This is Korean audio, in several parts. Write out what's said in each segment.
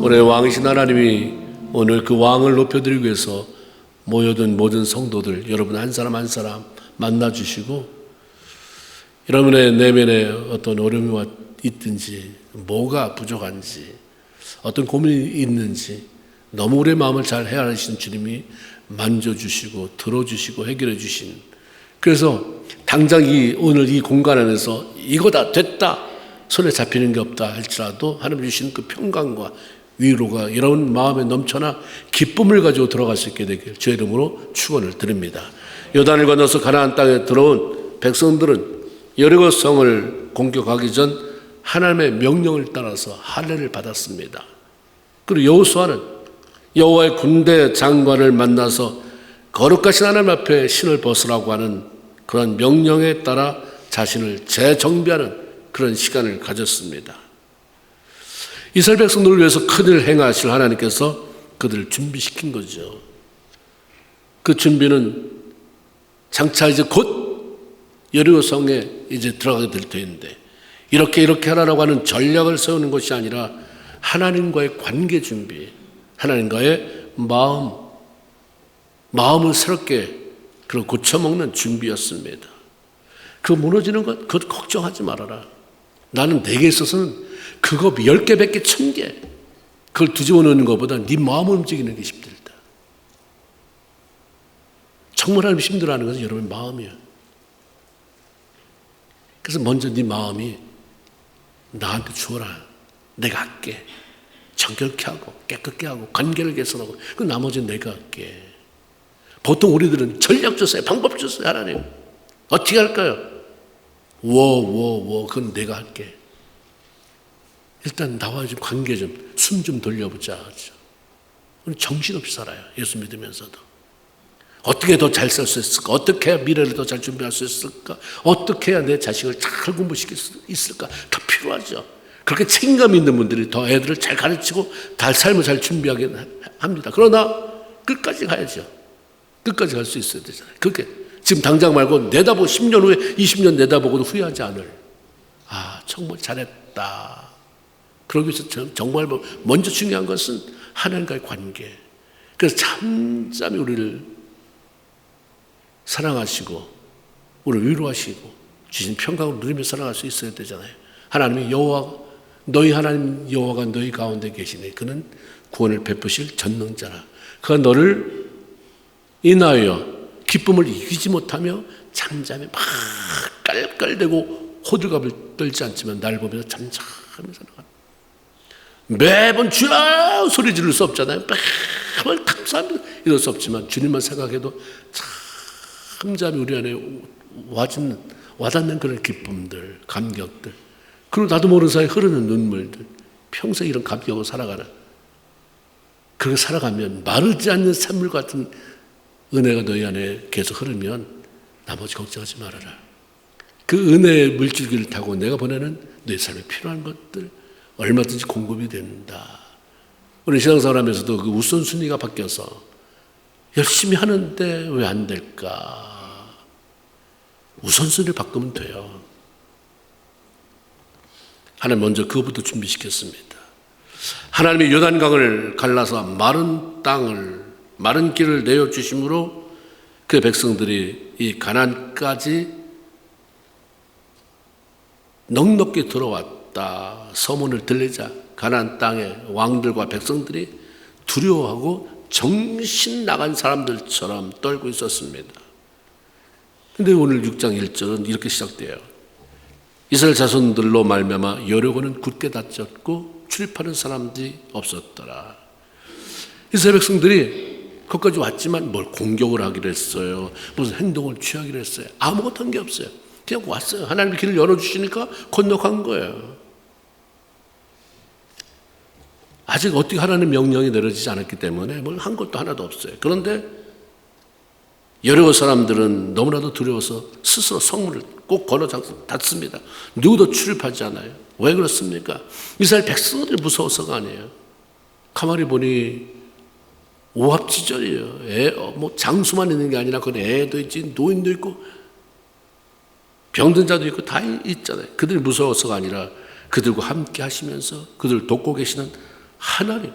우리 왕이신 하나님이 오늘 그 왕을 높여드리기 위해서 모여든 모든 성도들 여러분 한 사람 한 사람 만나주시고 여러분의 내면에 어떤 어려움이 있든지 뭐가 부족한지 어떤 고민이 있는지 너무 우리의 마음을 잘 헤아리시는 주님이 만져주시고 들어주시고 해결해 주신, 그래서 당장 오늘 이 공간 안에서 이거다 됐다 손에 잡히는 게 없다 할지라도 하나님 주시는 그 평강과 위로가 여러분 마음에 넘쳐나 기쁨을 가지고 들어갈 수 있게 되길 주의 이름으로 축원을 드립니다. 요단을 건너서 가나안 땅에 들어온 백성들은 여리고 성을 공격하기 전 하나님의 명령을 따라서 할례를 받았습니다. 그리고 여호수아는 여호와의 군대 장관을 만나서 거룩하신 하나님 앞에 신을 벗으라고 하는 그런 명령에 따라 자신을 재정비하는 그런 시간을 가졌습니다. 이스라엘 백성들을 위해서 큰일을 행하실 하나님께서 그들을 준비시킨 거죠. 그 준비는 장차 이제 곧 여리고 성에 이제 들어가게 될 터인데 이렇게 하라고 하는 전략을 세우는 것이 아니라 하나님과의 관계 준비, 하나님과의 마음을 새롭게 그런 고쳐먹는 준비였습니다. 그 무너지는 것 그것 걱정하지 말아라. 나는 내게 있어서는 그거 10개, 100개, 1000개 그걸 뒤집어 놓는 것보다 네 마음을 움직이는 게 힘들다. 정말 하나님 힘들어하는 것은 여러분의 마음이에요. 그래서 먼저 네 마음이 나한테 주어라. 내가 할게. 정결케 하고 깨끗게 하고 관계를 개선하고 그 나머지는 내가 할게. 보통 우리들은 전략 주세요. 방법 주세요. 하나님 어떻게 할까요? 그건 내가 할게. 일단 나와 좀 관계 좀 숨 좀 돌려보자. 우리 정신없이 살아요. 예수 믿으면서도. 어떻게 더 잘 살 수 있을까? 어떻게 해야 미래를 더 잘 준비할 수 있을까? 어떻게 해야 내 자식을 잘 공부시킬 수 있을까? 더 필요하죠. 그렇게 책임감 있는 분들이 더 애들을 잘 가르치고 삶을 잘 준비하게 합니다. 그러나 끝까지 가야죠. 끝까지 갈 수 있어야 되잖아요. 그렇게 지금 당장 말고 내다보고 10년 후에 20년 내다보고도 후회하지 않을, 정말 잘했다. 그러기 위해서 정말 먼저 중요한 것은 하나님과의 관계. 그래서 잠잠히 우리를 사랑하시고 우리를 위로하시고 주신 평강을 누리며 살아갈 수 있어야 되잖아요. 하나님이 너희 하나님 여호와가 너희 가운데 계시니 그는 구원을 베푸실 전능자라. 그가 너를 인하여 기쁨을 이기지 못하며 잠잠히 막 깔깔대고 호들갑을 떨지 않지만 날 보면서 잠잠히 살아간다. 매번 주여 소리 지를 수 없잖아요. 매번 감사합니다 이럴 수 없지만 주님만 생각해도 잠잠히 우리 안에 와닿는 그런 기쁨들, 감격들, 그리고 나도 모르는 사이에 흐르는 눈물들, 평생 이런 감격으로 살아가는, 그렇게 살아가면 마르지 않는 샘물 같은 은혜가 너희 안에 계속 흐르면 나머지 걱정하지 말아라. 그 은혜의 물줄기를 타고 내가 보내는 너희 삶에 필요한 것들 얼마든지 공급이 된다. 우리 신앙생활 하면서도 그 우선순위가 바뀌어서 열심히 하는데 왜 안 될까? 우선순위를 바꾸면 돼요. 하나님 먼저 그것부터 준비시켰습니다. 하나님이 요단강을 갈라서 마른 길을 내어주심으로 그 백성들이 이 가나안까지 넉넉히 들어왔다. 소문을 들리자 가나안 땅의 왕들과 백성들이 두려워하고 정신 나간 사람들처럼 떨고 있었습니다. 그런데 오늘 6장 1절은 이렇게 시작돼요. 이스라엘 자손들로 말미암아 여리고는 굳게 닫혔고 출입하는 사람들이 없었더라. 이스라엘 백성들이 거기까지 왔지만 뭘 공격을 하기로 했어요. 무슨 행동을 취하기로 했어요. 아무것도 한 게 없어요. 그냥 왔어요. 하나님이 길을 열어주시니까 건너간 거예요. 아직 어떻게 하라는 명령이 내려지지 않았기 때문에 뭘 한 것도 하나도 없어요. 그런데 여리고 사람들은 너무나도 두려워서 스스로 성문을 꼭 걸어 닫습니다. 누구도 출입하지 않아요. 왜 그렇습니까? 이스라엘 백성들이 무서워서가 아니에요. 가만히 보니 오합지졸이에요. 장수만 있는 게 아니라 그건 애도 있지, 노인도 있고 병든 자도 있고 다 있잖아요. 그들이 무서워서가 아니라 그들과 함께 하시면서 그들을 돕고 계시는 하나님,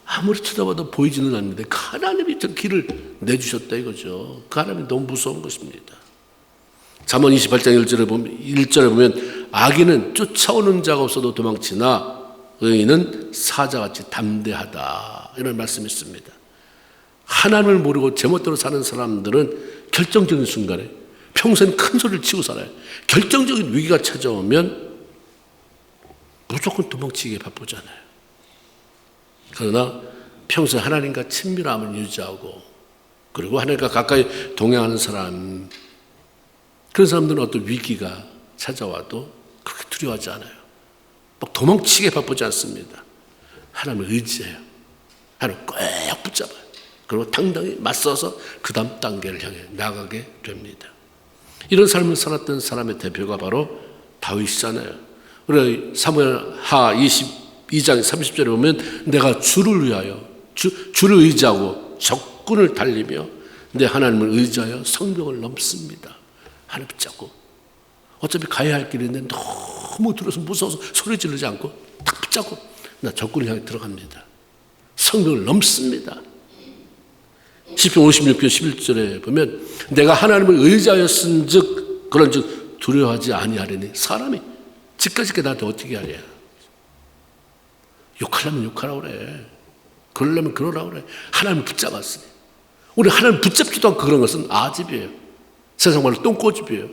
아무리 쳐다봐도 보이지는 않는데 그 하나님이 저 길을 내주셨다 이거죠. 그 하나님이 너무 무서운 것입니다. 잠언 28장 1절에 보면 악인은 쫓아오는 자가 없어도 도망치나 의인은 사자같이 담대하다, 이런 말씀이 있습니다. 하나님을 모르고 제멋대로 사는 사람들은 결정적인 순간에 평소엔 큰 소리를 치고 살아요. 결정적인 위기가 찾아오면 무조건 도망치기에 바쁘잖아요. 그러나 평소에 하나님과 친밀함을 유지하고 그리고 하나님과 가까이 동행하는 사람, 그런 사람들은 어떤 위기가 찾아와도 그렇게 두려워하지 않아요. 막 도망치기에 바쁘지 않습니다. 하나님을 의지해요. 하나님을 꼭 붙잡아요. 그리고 당당히 맞서서 그 다음 단계를 향해 나가게 됩니다. 이런 삶을 살았던 사람의 대표가 바로 다윗이잖아요. 우리 사무엘하 22장 30절에 보면 내가 주를 위하여 주를 의지하고 적군을 달리며 내 하나님을 의지하여 성벽을 넘습니다. 하나님 붙잡고, 어차피 가야 할 길인데 너무 두려워서 무서워서 소리 지르지 않고 딱 붙잡고 나 적군을 향해 들어갑니다. 성벽을 넘습니다. 시편 56편 11절에 보면 내가 하나님을 의지하였은즉 그런즉 두려워하지 아니하리니. 사람이 집까지 나한테 어떻게 하랴. 욕하려면 욕하라고 그래. 그러려면 그러라고 그래. 하나님을 붙잡았으니. 우리 하나님 붙잡지도 않고 그런 것은 아집이에요. 세상 말로 똥꼬집이에요.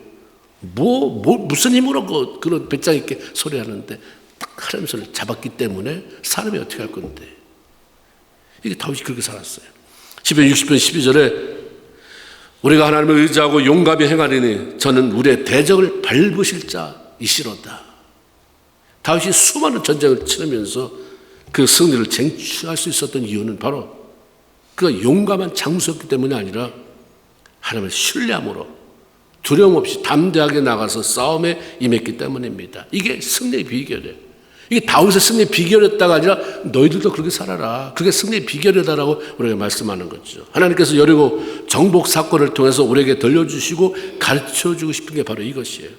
무슨 힘으로 그런 배짱 있게 소리하는데 딱 하나님 손을 잡았기 때문에 사람이 어떻게 할 건데. 이게 다윗이 그렇게 살았어요. 시편 60편 12절에 우리가 하나님을 의지하고 용감히 행하리니 저는 우리의 대적을 밟으실 자이시로다. 다윗이 수많은 전쟁을 치르면서 그 승리를 쟁취할 수 있었던 이유는 바로 그가 용감한 장수였기 때문이 아니라 하나님을 신뢰함으로 두려움 없이 담대하게 나가서 싸움에 임했기 때문입니다. 이게 승리의 비결이에요. 이게 다윗의 승리의 비결이었다가 아니라 너희들도 그렇게 살아라. 그게 승리의 비결이다라고 우리에게 말씀하는 거죠. 하나님께서 여리고 정복 사건을 통해서 우리에게 들려주시고 가르쳐주고 싶은 게 바로 이것이에요.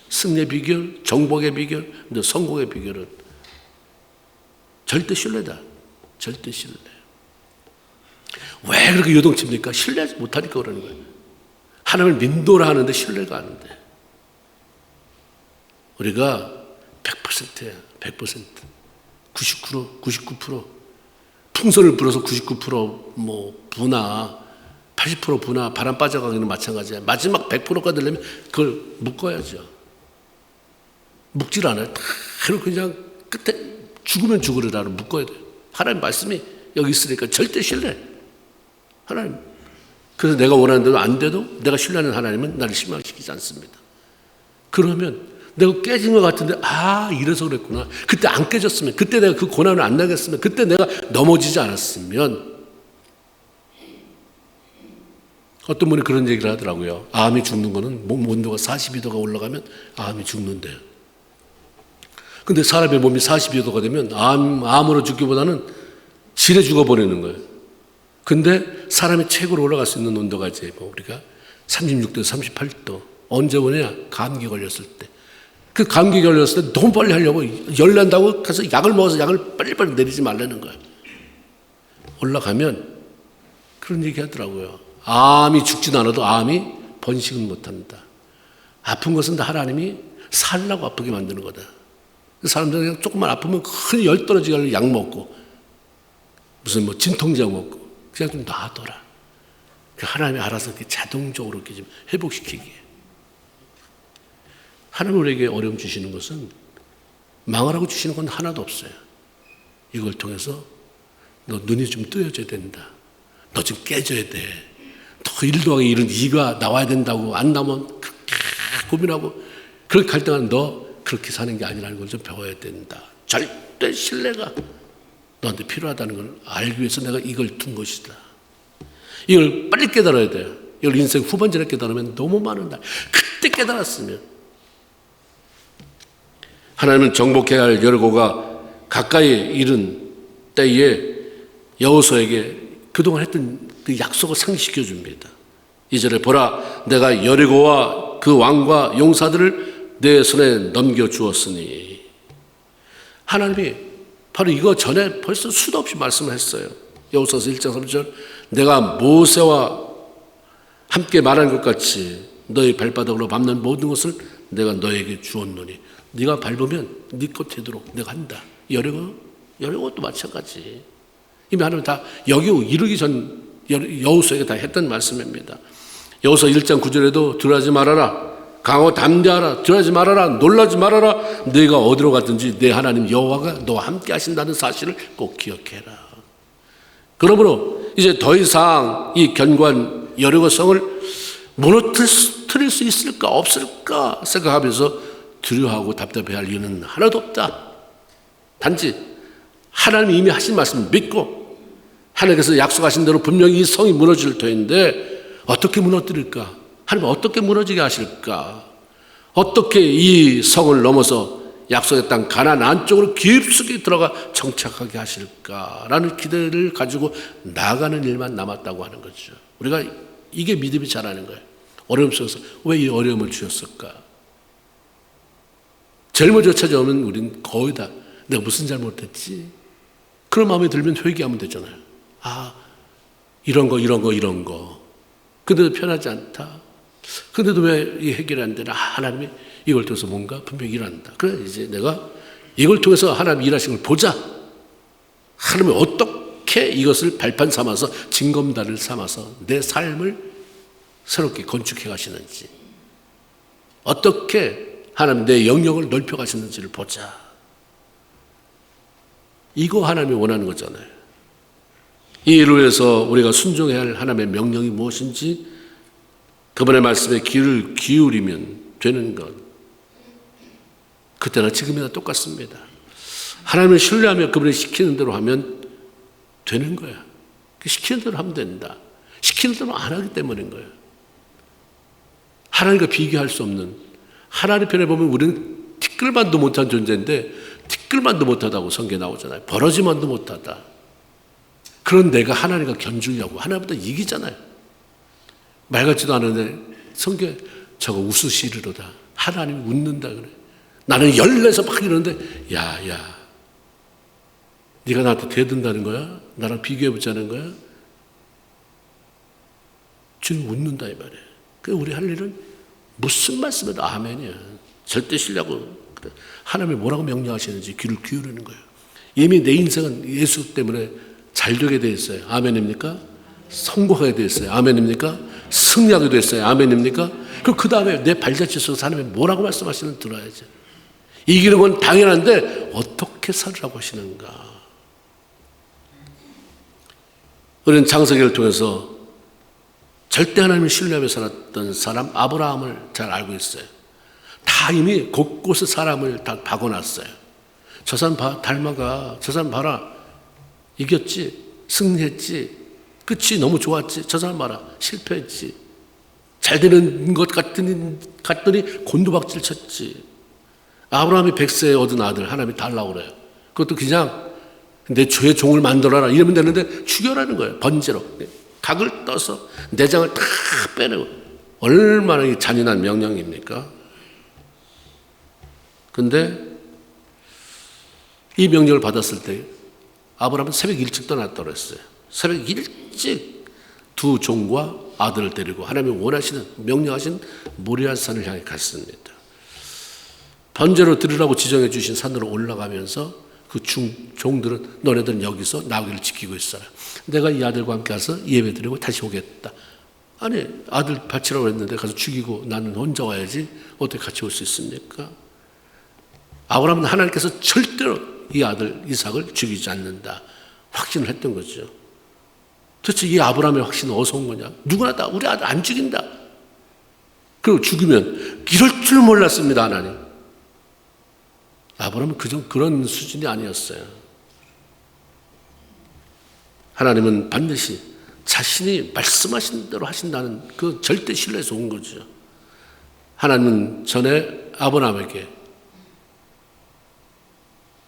승리의 비결, 정복의 비결, 성공의 비결은 절대 신뢰다. 절대 신뢰. 왜 그렇게 요동칩니까? 신뢰하지 못하니까 그러는 거예요. 하나님을 믿노라 하는데 신뢰가 안 돼. 우리가 100%야. 100%. 99%. 풍선을 불어서 99% 분화, 80% 분화, 바람 빠져가기는 마찬가지야. 마지막 100%가 되려면 그걸 묶어야죠. 묶질 않아요. 다 그냥 끝에 죽으면 죽으리라로 묶어야 돼요. 하나님 말씀이 여기 있으니까 절대 신뢰. 하나님. 그래서 내가 원하는 대로 안 돼도 내가 신뢰하는 하나님은 나를 실망시키지 않습니다. 그러면 내가 깨진 것 같은데 이래서 그랬구나. 그때 안 깨졌으면, 그때 내가 그 고난을 안 당했으면, 그때 내가 넘어지지 않았으면. 어떤 분이 그런 얘기를 하더라고요. 암이 죽는 거는 몸 온도가 42도가 올라가면 암이 죽는데요. 근데 사람의 몸이 42도가 되면 암으로 죽기보다는 질에 죽어버리는 거예요. 근데 사람이 최고로 올라갈 수 있는 온도가 이제 우리가 36도, 38도. 언제 오냐? 감기 걸렸을 때. 그 감기 걸렸을 때 너무 빨리 하려고 열난다고 가서 약을 먹어서 약을 빨리빨리 내리지 말라는 거예요. 올라가면 그런 얘기 하더라고요. 암이 죽진 않아도 암이 번식은 못한다. 아픈 것은 다 하나님이 살라고 아프게 만드는 거다. 사람들은 그냥 조금만 아프면 큰 열 떨어지게 하려고 약 먹고 무슨 진통제 먹고 그냥 좀 놔둬라. 하나님이 알아서 이렇게 자동적으로 이렇게 좀 회복시키게. 하나님 우리에게 어려움 주시는 것은 망하라고 주시는 건 하나도 없어요. 이걸 통해서 너 눈이 좀 뜨여져야 된다. 너 좀 깨져야 돼. 더 1 더하기 1은 2가 나와야 된다고 안 나오면 그렇게 고민하고 그렇게 갈 때는 너 그렇게 사는 게 아니라는 걸 좀 배워야 된다. 절대 신뢰가 너한테 필요하다는 걸 알기 위해서 내가 이걸 둔 것이다. 이걸 빨리 깨달아야 돼요. 이걸 인생 후반전에 깨달으면 너무 많은 날. 그때 깨달았으면 하나님은 정복해야 할 여리고가 가까이 이른 때에 여호수아에게 그동안 했던 그 약속을 상기시켜 줍니다. 2절에 보라 내가 여리고와 그 왕과 용사들을 내 손에 넘겨 주었으니. 하나님이 바로 이거 전에 벌써 수도 없이 말씀을 했어요. 여호수아서 1장 3절 내가 모세와 함께 말한 것 같이 너희 발바닥으로 밟는 모든 것을 내가 너에게 주었노니 네가 밟으면 네 것 되도록 내가 한다. 여리고도 마찬가지. 이미 하나님 다 여기 이르기 전 여호수아에게 다 했던 말씀입니다. 여호수아 1장 9절에도 두려워하지 말아라. 강하고 담대하라. 두려워하지 말아라. 놀라지 말아라. 네가 어디로 갔든지 내 하나님 여호와가 너와 함께 하신다는 사실을 꼭 기억해라. 그러므로 이제 더 이상 이 견고한 여리고성을 무너뜨릴 수 있을까 없을까 생각하면서 두려워하고 답답해할 이유는 하나도 없다. 단지 하나님이 이미 하신 말씀을 믿고 하나님께서 약속하신 대로 분명히 이 성이 무너질 터인데 어떻게 무너뜨릴까? 하나님 어떻게 무너지게 하실까? 어떻게 이 성을 넘어서 약속의 땅 가나안 안쪽으로 깊숙이 들어가 정착하게 하실까라는 기대를 가지고 나아가는 일만 남았다고 하는 거죠. 우리가 이게 믿음이 자라는 거예요. 어려움 속에서 왜 이 어려움을 주셨을까? 제일 먼저 찾아오면 우리는 거의 다 내가 무슨 잘못했지? 그런 마음이 들면 회개하면 되잖아요. 아, 이런 거. 근데도 편하지 않다. 근데도 왜 이 해결이 안 되나? 하나님이 이걸 통해서 뭔가 분명히 일한다. 그래, 이제 내가 이걸 통해서 하나님이 일하신 걸 보자. 하나님이 어떻게 이것을 발판 삼아서 징검다리를 삼아서 내 삶을 새롭게 건축해 가시는지, 어떻게 하나님 내 영역을 넓혀 가시는지를 보자. 이거 하나님이 원하는 거잖아요. 이 일을 위해서 우리가 순종해야 할 하나님의 명령이 무엇인지 그분의 말씀에 귀를 기울이면 되는 것. 그때나 지금이나 똑같습니다. 하나님을 신뢰하며 그분이 시키는 대로 하면 되는 거야. 시키는 대로 하면 된다. 시키는 대로 안 하기 때문인 거예요. 하나님과 비교할 수 없는, 하나님 편에 보면 우리는 티끌만도 못한 존재인데 티끌만도 못하다고 성경에 나오잖아요. 버러지만도 못하다. 그런 내가 하나님과 견주려고 하나님보다 이기잖아요. 말 같지도 않은데 성경에 저거 웃으시리로다. 하나님이 웃는다 그래. 나는 열내서 막 이러는데 야 네가 나한테 대든다는 거야? 나랑 비교해보자는 거야? 주님 웃는다 이 말이에요. 그 우리 할 일은 무슨 말씀에도 아멘이야. 절대 신뢰하고 하나님이 뭐라고 명령하시는지 귀를 기울이는 거예요. 이미 내 인생은 예수 때문에 잘 되게 돼 있어요. 아멘입니까? 성공하게 돼 있어요. 아멘입니까? 승리하게 돼 있어요. 아멘입니까? 그럼 그 다음에 내 발자취 속에서 하나님이 뭐라고 말씀하시는지 들어야죠. 이기는 건 당연한데 어떻게 살으라고 하시는가? 우리는 창세기를 통해서 절대 하나님을 신뢰하며 살았던 사람 아브라함을 잘 알고 있어요. 다 이미 곳곳에 사람을 다 박아놨어요. 저 사람 닮아가. 저 사람 봐라. 이겼지. 승리했지. 끝이 너무 좋았지. 저 사람 봐라. 실패했지. 잘 되는 것 같더니 곤두박질 쳤지. 아브라함이 100세에 얻은 아들 하나님이 달라고 그래요. 그것도 그냥 내 주의 종을 만들어라 이러면 되는데 죽여라는 거예요. 번제로. 각을 떠서 내장을 다 빼내고. 얼마나 잔인한 명령입니까? 근데 이 명령을 받았을 때 아브라함은 새벽 일찍 떠났다고 했어요. 새벽 일찍 두 종과 아들을 데리고 하나님이 원하시는 명령하신 모리아산을 향해 갔습니다. 번제로 드리라고 지정해 주신 산으로 올라가면서 그 종들은 너네들은 여기서 나귀를 지키고 있어라. 내가 이 아들과 함께 가서 예배 드리고 다시 오겠다. 아니 아들 바치라고 했는데 가서 죽이고 나는 혼자 와야지 어떻게 같이 올 수 있습니까? 아브라함은 하나님께서 절대로 이 아들 이삭을 죽이지 않는다 확신을 했던 거죠. 도대체 이 아브라함의 확신은 어디서 온 거냐? 누구나 다 우리 아들 안 죽인다. 그리고 죽이면 이럴 줄 몰랐습니다. 하나님. 아브라함은 그런 수준이 아니었어요. 하나님은 반드시 자신이 말씀하신 대로 하신다는 그 절대 신뢰에서 온 거죠. 하나님은 전에 아브라함에게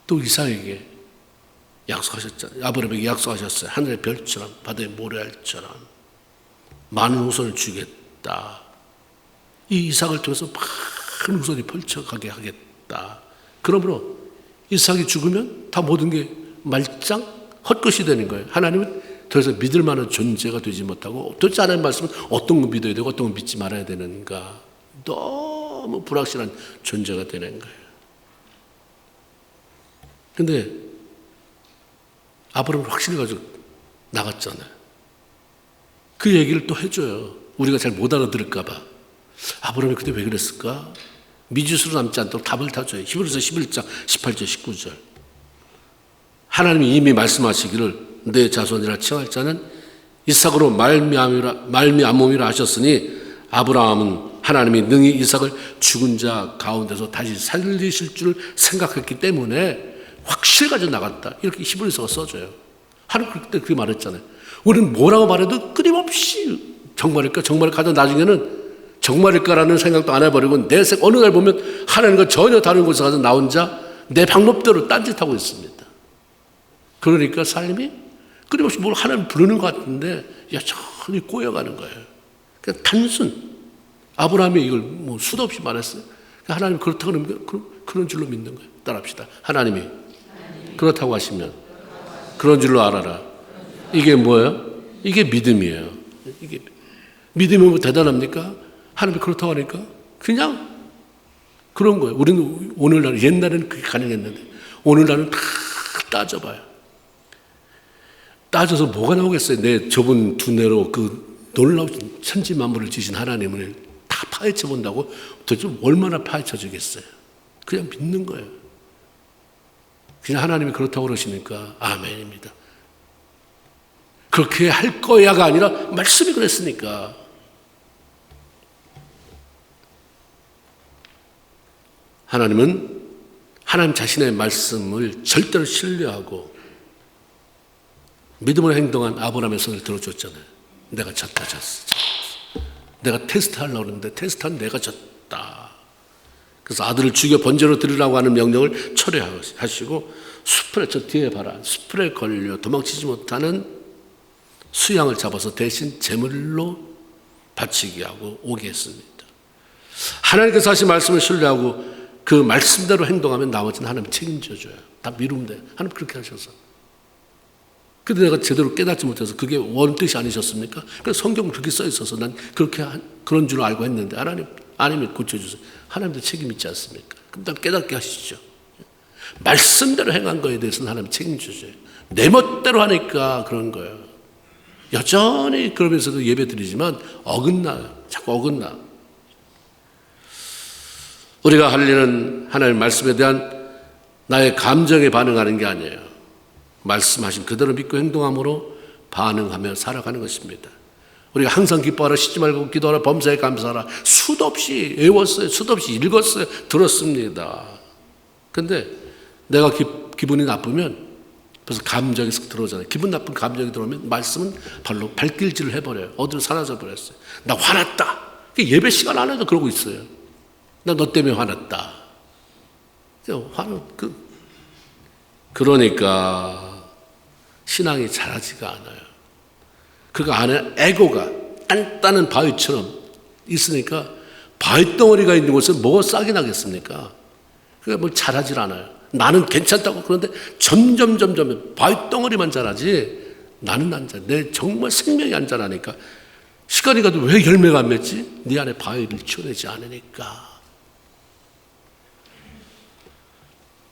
또 이삭에게 약속하셨잖아요. 아브라함에게 약속하셨어요. 하늘의 별처럼 바다의 모래알처럼 많은 후손을 주겠다. 이 이삭을 통해서 많은 후손이 펼쳐가게 하겠다. 그러므로 이삭이 죽으면 다 모든 게 말짱 헛것이 되는 거예요. 하나님은 더 이상 믿을 만한 존재가 되지 못하고 도대체 하나님 말씀은 어떤 거 믿어야 되고 어떤 거 믿지 말아야 되는가, 너무 불확실한 존재가 되는 거예요. 근데 아브라함은 확신을 가지고 나갔잖아요. 그 얘기를 또 해줘요. 우리가 잘 못 알아들을까 봐. 아브라함이 그때 왜 그랬을까? 미지수로 남지 않도록 답을 다 줘요. 히브리서 11장 18절 19절. 하나님이 이미 말씀하시기를 내 자손이라 칭할 자는 이삭으로 말미암음이라 하셨으니 아브라함은 하나님이 능히 이삭을 죽은 자 가운데서 다시 살리실 줄 생각했기 때문에 확실 가지고 나갔다. 이렇게 히브리서가 써져요. 하나님 그때 그렇게 말했잖아요. 우리는 뭐라고 말해도 끊임없이 정말일까? 정말 가다 나중에는 정말일까라는 생각도 안 해버리고 어느 날 보면 하나님과 전혀 다른 곳에 가서 나 혼자 내 방법대로 딴짓하고 있습니다. 그러니까 삶이 끊임없이 뭘 하나님 부르는 것 같은데 여전히 꼬여가는 거예요. 그러니까 단순 아브라함이 이걸 뭐 수도 없이 말했어요. 하나님 그렇다고 그러면 그런 줄로 믿는 거예요. 따라합시다. 하나님이 그렇다고 하시면 그런 줄로 알아라. 이게 뭐예요? 이게 믿음이에요. 이게 믿음이 뭐 대단합니까? 하나님이 그렇다고 하니까 그냥 그런 거예요. 우리는 오늘날, 옛날에는 그게 가능했는데 오늘날은 다 따져봐요. 따져서 뭐가 나오겠어요? 내 좁은 두뇌로 그 놀라운 천지 만물을 지신 하나님을 다 파헤쳐 본다고 도대체 얼마나 파헤쳐 주겠어요? 그냥 믿는 거예요. 그냥 하나님이 그렇다고 그러시니까 아멘입니다. 그렇게 할 거야가 아니라 말씀이 그랬으니까. 하나님은 하나님 자신의 말씀을 절대로 신뢰하고 믿음으로 행동한 아브라함의 손을 들어줬잖아요. 내가 졌다. 내가 테스트하려고 그러는데 테스트한 내가 졌다. 그래서 아들을 죽여 번제로 드리라고 하는 명령을 철회하시고 숲에, 저 뒤에 봐라, 숲에 걸려 도망치지 못하는 수양을 잡아서 대신 제물로 바치게 하고 오게 했습니다. 하나님께서 하신 말씀을 신뢰하고 그 말씀대로 행동하면 나머지는 하나님 책임져줘요. 다 미루면 돼요. 하나님 그렇게 하셔서. 근데 내가 제대로 깨닫지 못해서 그게 원뜻이 아니셨습니까? 그래서 성경은 그렇게 써 있어서 난 그런 줄 알고 했는데 하나님 아니면 고쳐주세요. 하나님도 책임 있지 않습니까? 그럼 난 깨닫게 하시죠. 말씀대로 행한 거에 대해서는 하나님 책임져줘요. 내 멋대로 하니까 그런 거예요. 여전히 그러면서도 예배 드리지만 어긋나요. 자꾸 어긋나. 우리가 할 일은 하나님의 말씀에 대한 나의 감정에 반응하는 게 아니에요. 말씀하신 그대로 믿고 행동함으로 반응하며 살아가는 것입니다. 우리가 항상 기뻐하라, 쉬지 말고 기도하라, 범사에 감사하라. 수도 없이 외웠어요. 수도 없이 읽었어요. 들었습니다. 근데 내가 기분이 나쁘면 벌써 감정이 쓱 들어오잖아요. 기분 나쁜 감정이 들어오면 말씀은 발로 발길질을 해버려요. 어디로 사라져 버렸어요. 나 화났다. 예배 시간 안에도 그러고 있어요. 나 너 때문에 화났다. 그러니까 신앙이 자라지가 않아요. 그 안에 에고가 단단한 바위처럼 있으니까 바위 덩어리가 있는 곳에 뭐가 싹이 나겠습니까? 그게 뭐 자라질 않아요. 나는 괜찮다고 그러는데 점점 바위 덩어리만 자라지 나는 안 자라. 내 정말 생명이 안 자라니까. 시간이 가도 왜 열매가 안 맺지? 네 안에 바위를 치워내지 않으니까.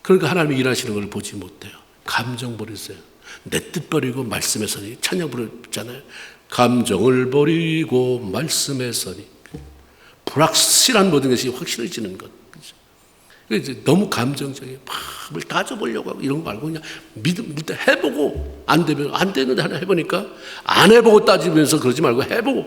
그러니까 하나님이 일하시는 걸 보지 못해요. 감정 버리세요. 내 뜻 버리고 말씀에 서니. 찬양 부르잖아요. 감정을 버리고 말씀에 서니. 불확실한 모든 것이 확실해지는 것. 그렇죠? 너무 감정적이에요. 뭘 따져보려고 하고 이런 거 말고 그냥 믿음 해보고 안 되면 안 되는데 하나 해보니까 안 해보고 따지면서 그러지 말고 해보고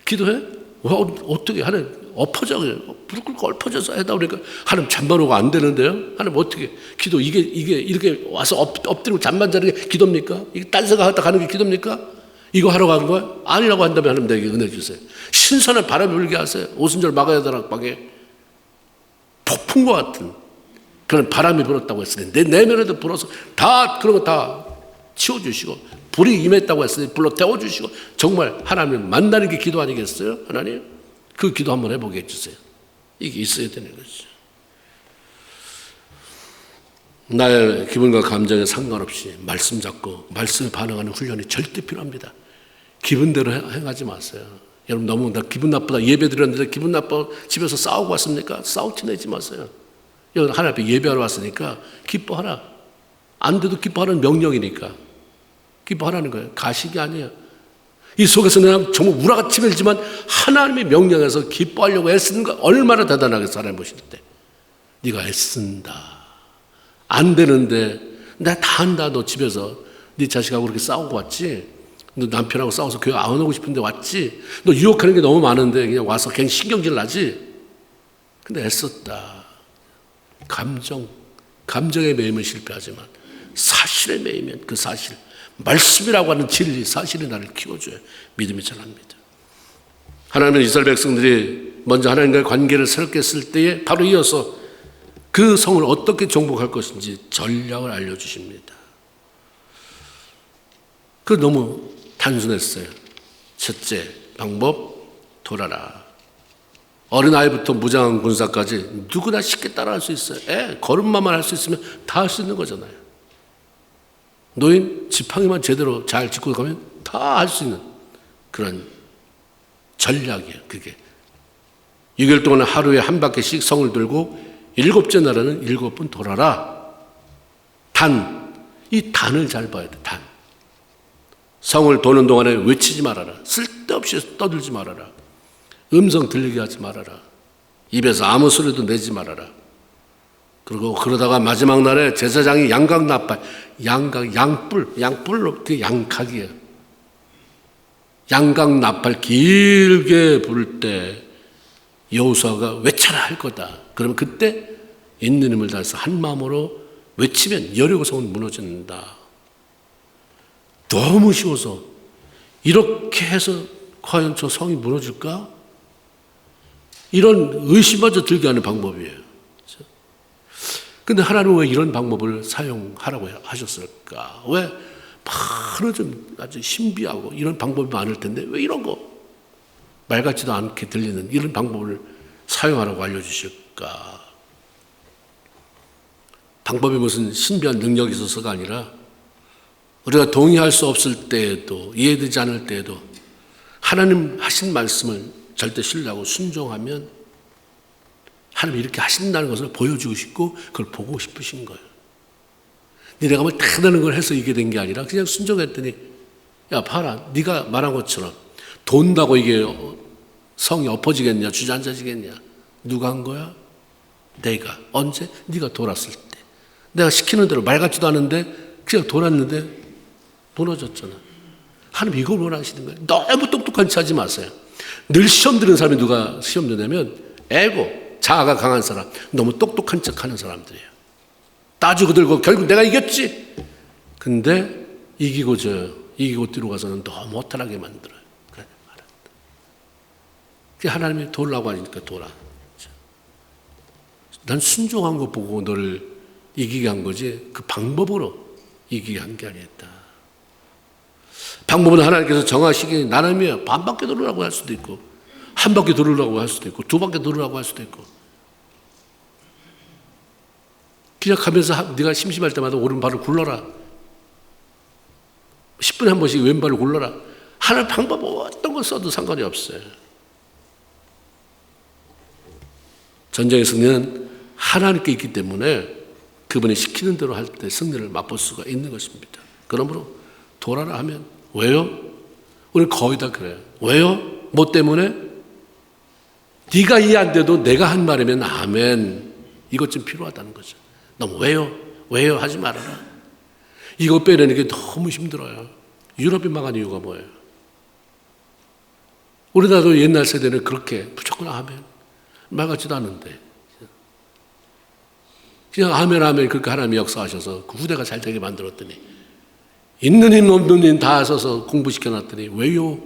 기도해. 어떻게 하나님 엎어져 그냥 무릎 꿇고 엎어져서 해다 보니까 하나님 잠만 오고 안 되는데요. 하나님 어떻게 기도 이게 이렇게 와서 엎드리고 잠만 자는 게 기도입니까? 이게 딴 생각하다 가는 게 기도입니까? 이거 하러 가는 거야? 아니라고 한다면 하나님 내게 은혜 주세요. 신선한 바람이 불게 하세요. 오순절 막아야 되나 방에 폭풍과 같은 그런 바람이 불었다고 했으니 내 내면에도 불어서 다 그런 거 다 치워주시고 불이 임했다고 했으니 불로 태워주시고 정말 하나님을 만나는 게 기도 아니겠어요? 하나님 그 기도 한번 해보게 해주세요. 이게 있어야 되는 거죠. 나의 기분과 감정에 상관없이 말씀 잡고 말씀에 반응하는 훈련이 절대 필요합니다. 기분대로 행하지 마세요. 여러분 너무 나 기분 나쁘다 예배 드렸는데 기분 나빠 집에서 싸우고 왔습니까? 싸우치 내지 마세요. 여러분 하나님 앞에 예배하러 왔으니까 기뻐하라. 안 돼도 기뻐하라는 명령이니까 기뻐하라는 거예요. 가식이 아니에요. 이 속에서 내가 정말 우라가 치밀지만 하나님의 명령에서 기뻐하려고 애쓰는 거 얼마나 대단하게 사람이 보실 때 네가 애쓴다. 안 되는데 내가 다 한다. 너 집에서 네 자식하고 그렇게 싸우고 왔지. 너 남편하고 싸워서 교회 안 오고 싶은데 왔지. 너 유혹하는 게 너무 많은데 그냥 와서 그냥 신경질 나지. 근데 애썼다. 감정에 매이면 실패하지만 사실에 매이면 그 사실 말씀이라고 하는 진리 사실이 나를 키워줘요. 믿음이 자랍니다. 하나님은 이스라엘 백성들이 먼저 하나님과의 관계를 새롭게 했을 때에 바로 이어서 그 성을 어떻게 정복할 것인지 전략을 알려주십니다. 그 너무 단순했어요. 첫째 방법 돌아라. 어린아이부터 무장한 군사까지 누구나 쉽게 따라할 수 있어요. 걸음마만 할 수 있으면 다 할 수 있는 거잖아요. 노인 지팡이만 제대로 잘 짚고 가면 다 할 수 있는 그런 전략이에요. 그게 6일 동안 하루에 한 바퀴씩 성을 들고 7째 날에는 7번 돌아라. 이 단을 잘 봐야 돼. 단. 성을 도는 동안에 외치지 말아라. 쓸데없이 떠들지 말아라. 음성 들리게 하지 말아라. 입에서 아무 소리도 내지 말아라. 그리고 그러다가 마지막 날에 제사장이 양각 나팔, 양뿔로 그 양각이에요. 양각 나팔 길게 부를 때 여호수아가 외쳐라 할 거다. 그러면 그때 있는 힘을 다해서 한 마음으로 외치면 여리고성은 무너진다. 너무 쉬워서 이렇게 해서 과연 저 성이 무너질까? 이런 의심마저 들게 하는 방법이에요. 근데 하나님은 왜 이런 방법을 사용하라고 하셨을까? 왜 바로 좀 아주 신비하고 이런 방법이 많을 텐데 왜 이런 거 말 같지도 않게 들리는 이런 방법을 사용하라고 알려주실까? 방법이 무슨 신비한 능력이 있어서가 아니라 우리가 동의할 수 없을 때에도 이해되지 않을 때에도 하나님 하신 말씀을 절대 신뢰하고 순종하면 하나님이 이렇게 하신다는 것을 보여주고 싶고 그걸 보고 싶으신 거예요. 내가 뭐 대단한 걸 해서 이게 된 게 아니라 그냥 순종했더니 야 봐라 네가 말한 것처럼 돈다고 이게 성이 엎어지겠냐 주저앉아지겠냐 누가 한 거야? 내가. 언제? 네가 돌았을 때. 내가 시키는 대로 말 같지도 않은데 그냥 돌았는데 무너졌잖아. 하나님 이걸 원하시는 거예요. 너무 똑똑한 척 하지 마세요. 늘 시험 드는 사람이 누가 시험 드냐면 에고, 자아가 강한 사람, 너무 똑똑한 척 하는 사람들이에요. 따지고 들고 결국 내가 이겼지. 근데 이기고 뒤로 가서는 너무 못하게 만들어요. 그래 말한다. 하나님이 돌라고 하니까 돌아. 난 순종한 거 보고 너를 이기게 한 거지 그 방법으로 이기게 한 게 아니었다. 방법은 하나님께서 정하시기 나름이에요. 반 바퀴 돌으라고 할 수도 있고 한 바퀴 돌으라고 할 수도 있고 두 바퀴 돌으라고 할 수도 있고 그냥 가면서 네가 심심할 때마다 오른발을 굴러라. 10분에 한 번씩 왼발을 굴러라. 하나님 방법 어떤 걸 써도 상관이 없어요. 전쟁의 승리는 하나님께 있기 때문에 그분이 시키는 대로 할 때 승리를 맛볼 수가 있는 것입니다. 그러므로 돌아라 하면 왜요? 우리 거의 다 그래요. 왜요? 뭐 때문에? 네가 이해 안 돼도 내가 한 말이면 아멘. 이것 좀 필요하다는 거죠. 너무 왜요 하지 말아라. 이거 빼내는 게 너무 힘들어요. 유럽이 망한 이유가 뭐예요? 우리나라도 옛날 세대는 그렇게 무조건 아멘. 말 같지도 않은데 그냥 아멘 그렇게 하나님이 역사하셔서 그 후대가 잘 되게 만들었더니 있는 힘 없는 힘 다 써서 공부시켜놨더니 왜요?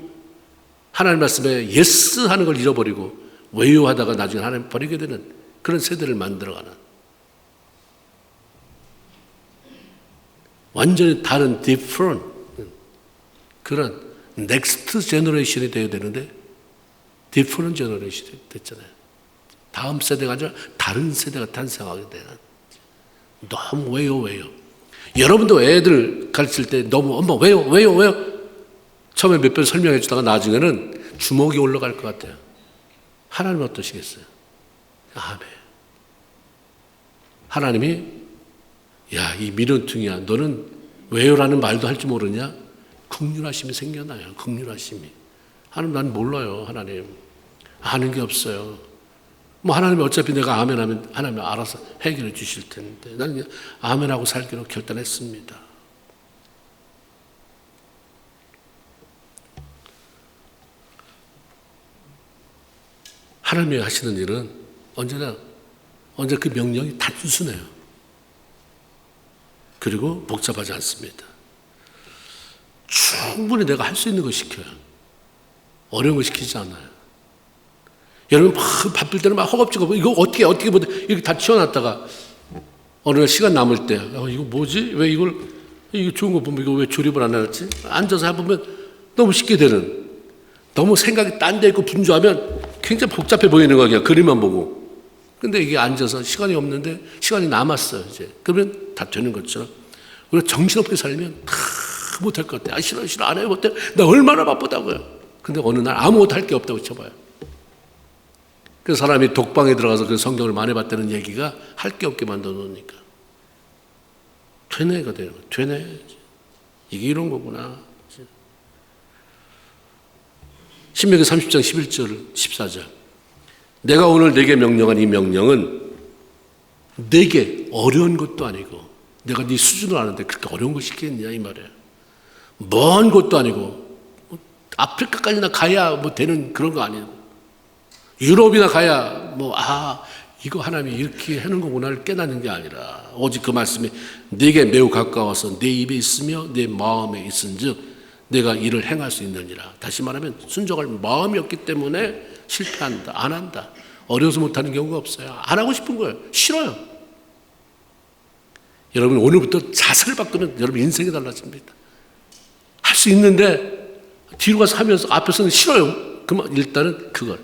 하나님 말씀에 예스 하는 걸 잃어버리고 왜요 하다가 나중에 하나님 버리게 되는 그런 세대를 만들어가는 완전히 다른 different 그런 넥스트 제너레이션이 되어야 되는데 different 제너레이션이 됐잖아요. 다음 세대가 아니라 다른 세대가 탄생하게 되는 너무 왜요. 여러분도 애들 가르칠 때 너무 엄마 왜요. 처음에 몇 번 설명해 주다가 나중에는 주먹이 올라갈 것 같아요. 하나님은 어떠시겠어요? 아멘. 하나님이 야, 이 미련퉁이야. 너는 왜요라는 말도 할 줄 모르냐? 긍휼하심이 생겨나요. 긍휼하심이. 하나님 난 몰라요. 하나님. 아는 게 없어요. 뭐 하나님이 어차피 내가 아멘하면 하나님이 알아서 해결해 주실 텐데 나는 그냥 아멘하고 살기로 결단했습니다. 하나님이 하시는 일은 언제나 그 명령이 단순해요. 그리고 복잡하지 않습니다. 충분히 내가 할 수 있는 거 시켜요. 어려운 거 시키지 않아요. 여러분 막 바쁠 때는 막 허겁지겁 이거 어떻게 뭐 이렇게 다 치워놨다가 어느 날 시간 남을 때 이거 뭐지? 왜 이거 좋은 거 보면 이거 왜 조립을 안 해놨지? 앉아서 해보면 너무 쉽게 되는 너무 생각이 딴 데 있고 분주하면 굉장히 복잡해 보이는 거야. 그림만 보고. 근데 이게 앉아서 시간이 없는데 시간이 남았어요. 이제 그러면 다 되는 것처럼 우리가 정신없게 살면 다 못할 것 같아. 싫어 안 해요. 못해. 나 얼마나 바쁘다고요. 근데 어느 날 아무것도 할 게 없다고 쳐봐요. 그 사람이 독방에 들어가서 그 성경을 많이 봤다는 얘기가 할 게 없게 만들어 놓으니까 되네가 되는 거예요. 되네. 이게 이런 거구나. 신명기 30장 11절 14절 내가 오늘 네게 명령한 이 명령은 네게 어려운 것도 아니고 내가 네 수준을 아는데 그렇게 어려운 거 시키겠냐 이 말이에요. 먼 것도 아니고 아프리카까지나 가야 뭐 되는 그런 거 아니고 유럽이나 가야 이거 하나님이 이렇게 하는 거구나를 깨닫는 게 아니라 오직 그 말씀이 네게 매우 가까워서 네 입에 있으며 네 마음에 있은즉 내가 이를 행할 수 있느니라. 다시 말하면 순종할 마음이 없기 때문에 실패한다. 안 한다. 어려워서 못하는 경우가 없어요. 안 하고 싶은 거예요. 싫어요. 여러분 오늘부터 자세를 바꾸면 여러분 인생이 달라집니다. 할 수 있는데 뒤로 가서 하면서 앞에서는 싫어요. 그럼 일단은 그걸.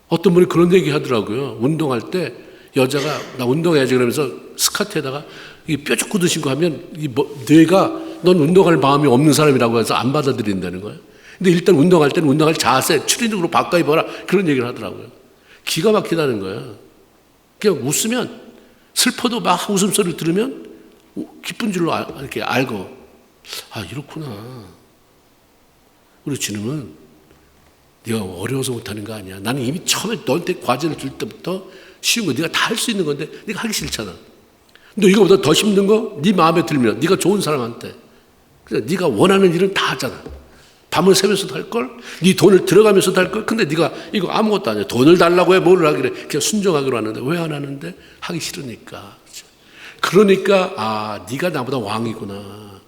어떤 분이 그런 얘기 하더라고요. 운동할 때 여자가 나 운동해야지 그러면서 스커트에다가 이 뾰족 구두 신고 하면 뇌가 넌 운동할 마음이 없는 사람이라고 해서 안 받아들인다는 거예요. 근데 일단 운동할 때는 운동할 자세, 추리닝으로 바꿔 입어라. 그런 얘기를 하더라고요. 기가 막히다는 거예요. 그냥 웃으면 슬퍼도 막 웃음소리를 들으면 기쁜 줄로 이렇게 알고 이렇구나. 우리 주님은 네가 어려워서 못하는 거 아니야. 나는 이미 처음에 너한테 과제를 줄 때부터 쉬운 거 네가 다 할 수 있는 건데 네가 하기 싫잖아. 너 이거보다 더 힘든 거 네 마음에 들면 네가 좋은 사람한테 그래서 네가 원하는 일은 다 하잖아. 밤을 새면서도 할걸? 네 돈을 들어가면서도 할걸? 근데 네가 이거 아무것도 아니야. 돈을 달라고 해 뭐를 하기래. 그냥 순종하기로 하는데 왜 안 하는데? 하기 싫으니까. 그러니까 네가 나보다 왕이구나.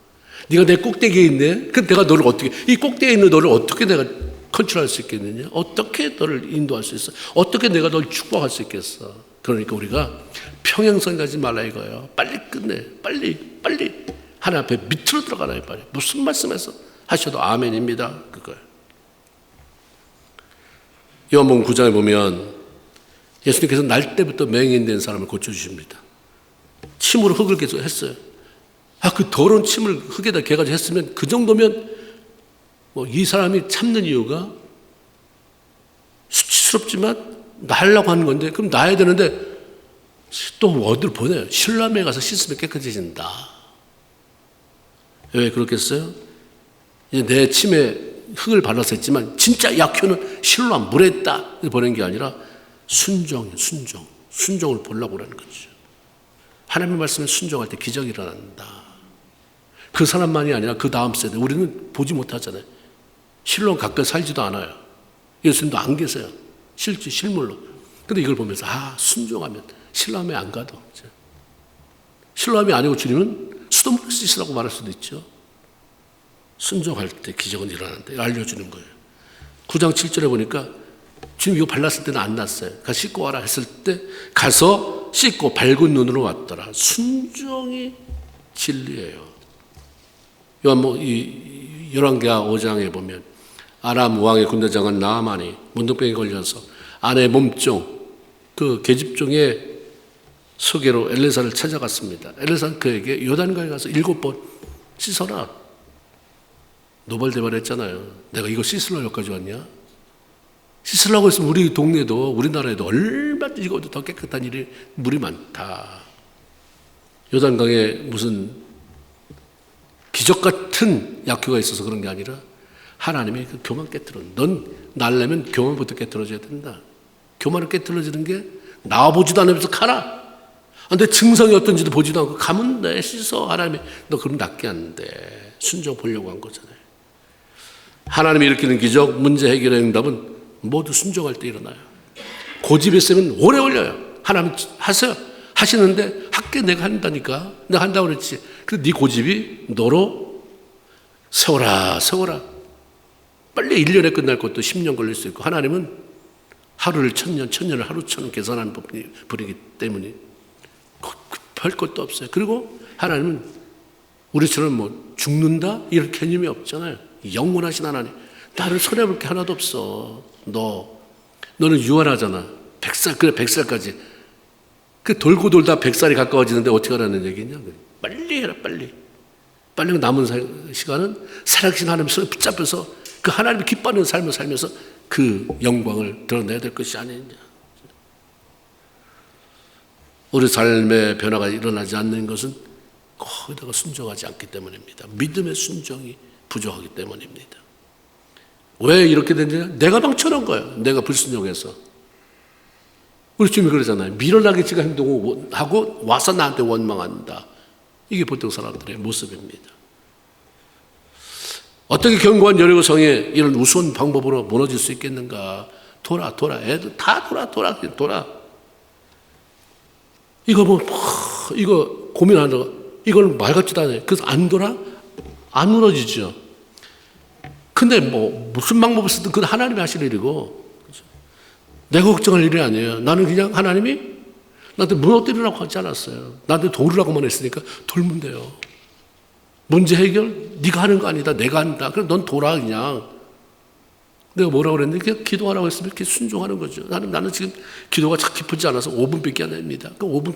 네가 내 꼭대기에 있네. 그럼 내가 너를 어떻게 이 꼭대기에 있는 너를 어떻게 내가 컨트롤할 수 있겠느냐? 어떻게 너를 인도할 수 있어? 어떻게 내가 널 축복할 수 있겠어? 그러니까 우리가 평행선 가지 말라 이거예요. 빨리 끝내. 빨리 하나님 앞에 밑으로 들어가라 이 말이에요. 무슨 말씀에서 하셔도 아멘입니다. 그거예요. 요한복음 9장에 보면 예수님께서 날 때부터 맹인된 사람을 고쳐주십니다. 침으로 흙을 계속 했어요. 그 더러운 침을 흙에다 개가지고 했으면 그 정도면 이 사람이 참는 이유가 수치스럽지만 나으려고 하는 건데 그럼 나야 되는데 또 어디를 보내요. 실로암에 가서 씻으면 깨끗해진다. 왜 그렇겠어요? 이제 내 침에 흙을 발라서 했지만 진짜 약효는 실로암 물에 있다 보낸 게 아니라 순종을 보려고 하는 거죠. 하나님의 말씀에 순종할 때 기적이 일어난다. 그 사람만이 아니라 그 다음 세대 우리는 보지 못하잖아요. 실로 가까이 살지도 않아요. 예수님도 안 계세요. 실물로. 근데 이걸 보면서 순종하면 실로암에 안 가도 실로암이 아니고 주님은 수돗물 씻으라고 말할 수도 있죠. 순종할 때 기적은 일어난다. 알려주는 거예요. 9장 7절에 보니까 주님 이거 발랐을 때는 안 났어요. 가서 씻고 와라 했을 때 가서 씻고 밝은 눈으로 왔더라. 순종이 진리예요. 열왕기하 5장에 보면 아람 왕의 군대장은 나아만이 문둥병에 걸려서 아내 몸종 그 계집종의 소개로 엘리사를 찾아갔습니다. 엘리사는 그에게 요단강에 가서 7번 씻어라. 노발대발했잖아요. 내가 이거 씻으려고 여기까지 왔냐? 씻으려고 했으면 우리 동네도 우리나라에도 얼마든지 이것도 더 깨끗한 일이 물이 많다. 요단강에 무슨 기적 같은 약효가 있어서 그런 게 아니라 하나님이 그 교만 깨트려. 넌 날려면 교만부터 깨트려져야 된다. 교만을 깨트려지는 게 나와보지도 않으면서 가라. 근데 증상이 어떤지도 보지도 않고 가면 돼. 씻어. 하나님이 너 그럼 낫게 안 돼. 순종 보려고 한 거잖아요. 하나님이 일으키는 기적, 문제 해결의 응답은 모두 순종할 때 일어나요. 고집이 있으면 오래 걸려요. 하나님 하세요. 하시는데 할게 내가 한다니까. 내가 한다고 그랬지. 근데 네 고집이 너로 세워라. 빨리 1년에 끝날 것도 10년 걸릴 수 있고 하나님은 하루를 1000년, 1000년을 하루처럼 계산하는 분이기 때문에 별 것도 없어요. 그리고 하나님은 우리처럼 뭐 죽는다? 이런 개념이 없잖아요. 영원하신 하나님. 나를 손해볼 게 하나도 없어. 너는 유한하잖아. 100살, 그래 100살까지. 그 돌고 돌다 100살이 가까워지는데 어떻게 하라는 얘기냐? 빨리 해라, 빨리. 빨리 남은 시간은 살아계신 하나님 손에 붙잡혀서 그 하나님이 기뻐하는 삶을 살면서 그 영광을 드러내야 될 것이 아니냐. 우리 삶의 변화가 일어나지 않는 것은 거기다가 순종하지 않기 때문입니다. 믿음의 순종이 부족하기 때문입니다. 왜 이렇게 됐느냐? 내가 망쳐놓은 거예요. 내가 불순종해서. 우리 주님이 그러잖아요. 밀어나기지가 행동하고 와서 나한테 원망한다. 이게 보통 사람들의 모습입니다. 어떻게 견고한 여리고성에 이런 우스운 방법으로 무너질 수 있겠는가? 돌아. 애들 다 돌아. 이거 고민하다가 이걸 말 같지도 않아요. 그래서 안 돌아? 안 무너지죠. 근데 뭐 무슨 방법을 쓰든 그건 하나님이 하실 일이고 내가 걱정할 일이 아니에요. 나는 그냥 하나님이 나한테 무너뜨리라고 하지 않았어요. 나한테 돌으라고만 했으니까 돌면 돼요. 문제 해결 네가 하는 거 아니다. 내가 한다. 그럼 넌 돌아 그냥. 내가 뭐라고 그랬는데 그냥 기도하라고 했으면 이렇게 순종하는 거죠. 나는 지금 기도가 참 깊지 않아서 5분밖에 안 됩니다. 그 5분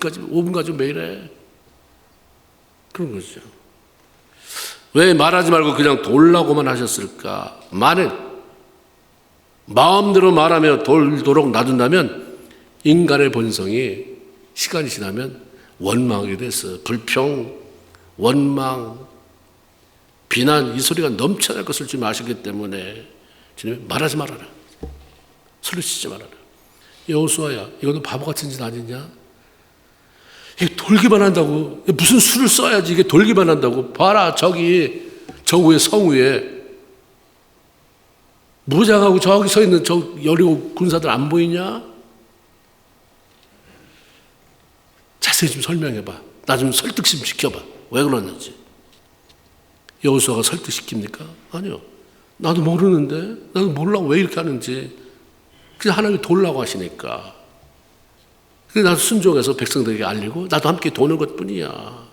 가지고 매일 해. 그런 거죠. 왜 말하지 말고 그냥 돌라고만 하셨을까? 마음대로 말하며 돌도록 놔둔다면 인간의 본성이 시간이 지나면 원망하게 됐어요. 불평, 원망, 비난 이 소리가 넘쳐날 것을 주님 아시기 때문에 주님 말하지 말아라. 소리치지 말아라. 여호수아야 이것도 바보같은 짓 아니냐? 이게 돌기만 한다고 무슨 수를 써야지 이게 돌기만 한다고. 봐라 저기 저 위에 성 위에 무장하고 저기 서 있는 저 여리고 군사들 안 보이냐? 자세히 좀 설명해봐. 나 좀 설득 좀 시켜봐. 왜 그러는지. 여호수아가 설득시킵니까? 아니요. 나도 모르는데 나도 몰라고 왜 이렇게 하는지. 그냥 하나님이 돌라고 하시니까. 그래서 나도 순종해서 백성들에게 알리고 나도 함께 도는 것뿐이야.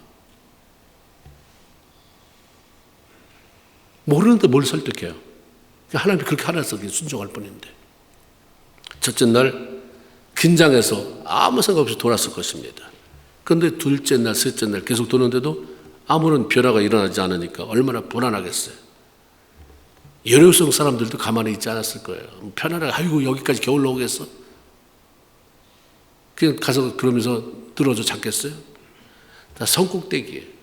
모르는데 뭘 설득해요? 하나님이 그렇게 하라서 순종할 뿐인데. 첫째 날 긴장해서 아무 생각 없이 돌았을 것입니다. 그런데 둘째 날, 셋째 날 계속 도는데도 아무런 변화가 일어나지 않으니까 얼마나 불안하겠어요. 여리고성 사람들도 가만히 있지 않았을 거예요. 편안하게 아이고 여기까지 겨울로 오겠어? 그냥 가서 그러면서 들어줘 잡겠어요? 다 성꼭대기예요.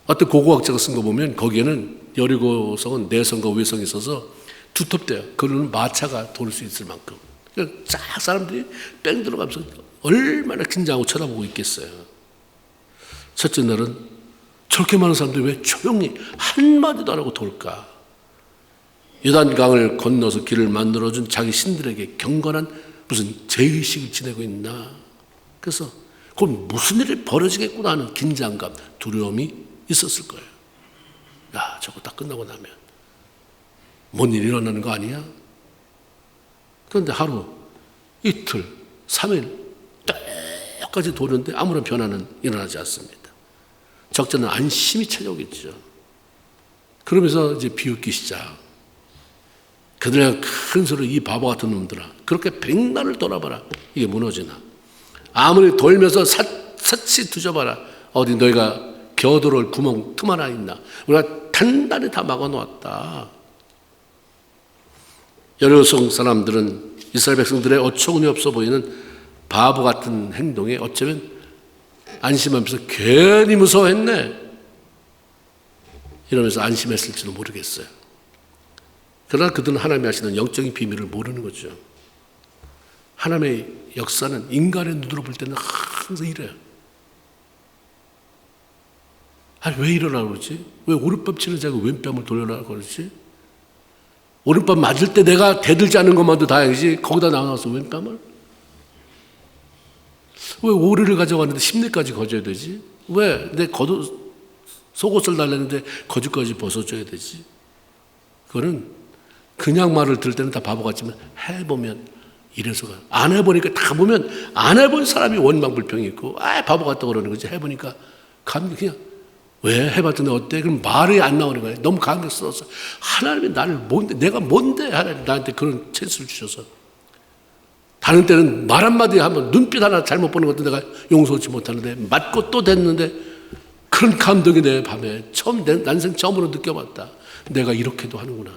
어떤 고고학자가 쓴 거 보면 거기에는 여리고성은 내성과 외성이 있어서 두텁대요. 그거는 마차가 돌 수 있을 만큼. 그러니까 쫙 사람들이 뺑 들어가면서 얼마나 긴장하고 쳐다보고 있겠어요. 첫째 날은 저렇게 많은 사람들이 왜 조용히 한마디도 안 하고 돌까? 요단강을 건너서 길을 만들어준 자기 신들에게 경건한 무슨 죄의식을 지내고 있나? 그래서 그건 무슨 일이 벌어지겠구나 하는 긴장감, 두려움이 있었을 거예요. 야, 저거 딱 끝나고 나면 뭔 일이 일어나는 거 아니야? 그런데 하루, 이틀, 3일 똑같이 도는데 아무런 변화는 일어나지 않습니다. 적자는 안심이 찾아오겠죠. 그러면서 이제 비웃기 시작. 그들의 큰 소리, 이 바보 같은 놈들아, 그렇게 백날을 돌아봐라. 이게 무너지나. 아무리 돌면서 샅샅이 뒤져봐라. 어디 너희가 겨들어올 구멍 틈 하나 있나. 우리가 단단히 다 막아놓았다. 여리고성 사람들은 이스라엘 백성들의 어처구니 없어 보이는 바보 같은 행동에 어쩌면 안심하면서 괜히 무서워했네, 이러면서 안심했을지도 모르겠어요. 그러나 그들은 하나님이 하시는 영적인 비밀을 모르는 거죠. 하나님의 역사는 인간의 눈으로 볼 때는 항상 이래요. 아니, 왜 이러라고 그러지? 왜 오른밤 치는 자가 왼뺨을 돌려라고 그러지? 오른밤 맞을 때 내가 대들지 않는 것만도 다행이지, 거기다 나와서 왼뺨을? 왜 오리를 가져갔는데 심리까지 거져야 되지? 왜 내 속옷을 달랬는데 거짓까지 벗어줘야 되지? 그거는 그냥 말을 들을 때는 다 바보 같지만 해보면 이래서가, 안 해보니까, 다 보면 안 해본 사람이 원망불평이 있고 바보 같다고 그러는 거지. 해보니까 그냥 왜 해봤더니 어때? 그럼 말이 안 나오는 거예요. 너무 감격스러워서. 하나님이 나를 뭔데, 내가 뭔데 하나님 나한테 그런 찬스를 주셔서. 다른 때는 말 한마디 하면 눈빛 하나 잘못 보는 것도 내가 용서하지 못하는데, 맞고 또 됐는데 그런 감동이 내 밤에 내 난생 처음으로 느껴봤다. 내가 이렇게도 하는구나.